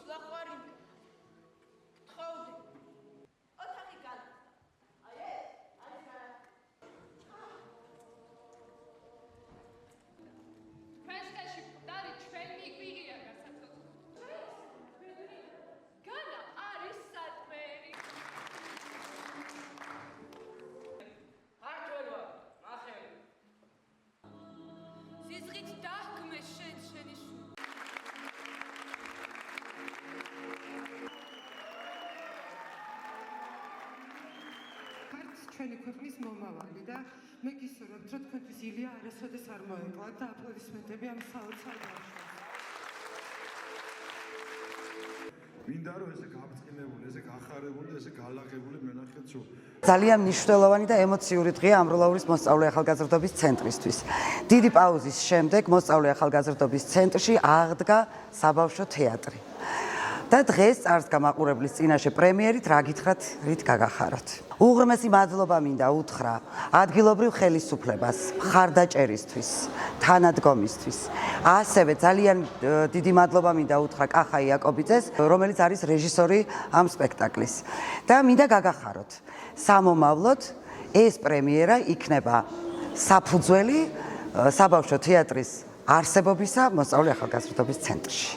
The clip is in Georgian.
ლახვარი თხოვდი ოთახი გადა აი ეს არის გადა ფრენჩში დარი ჩვენ მიგვიღია გასაცოცხლო განა არის სატვერი არჩევა მახელი ზიზღით დაჰქმე შენი შუ ჩვენი ქვეყნის მომავალი და მე გისურვებთ, რომ თქვენთვის ილია არასოდეს არ მოეკლათ და აპლოდისმენტები ამ საოცარ ბავშვებს. მინდა რომ ესე გაბრწყინებული, ესე გახარებული და ესე გალაღებული მენახეთ სულ. ძალიან მნიშვნელოვანი და ემოციური დღეა ამროლაურის მოსწავლე ახალგაზრდობის ცენტრისთვის. დიდი პაუზის შემდეგ მოსწავლე ახალგაზრდობის ცენტრში აღდგა საბავშვო თეატრი. და დღეს წარს გამაყურებლის წინაშე პრემიერით რა გითხრათ, რით გაგახაროთ. უღრმესი მადლობა მინდა უთხრა ადგილობრივ ხელისუფლებას, მხარდაჭერისთვის, თანადგომისთვის. ასევე ძალიან დიდი მადლობა მინდა უთხრა კახა იაკობიძეს, რომელიც არის რეჟისორი ამ სპექტაკლის. და მინდა გაგახაროთ. სამომავლოდ ეს პრემიერა იქნება საფუძველი საბავშვო თეატრის არსებობისა მოსწავლე ახალგაზრდობის ცენტრში.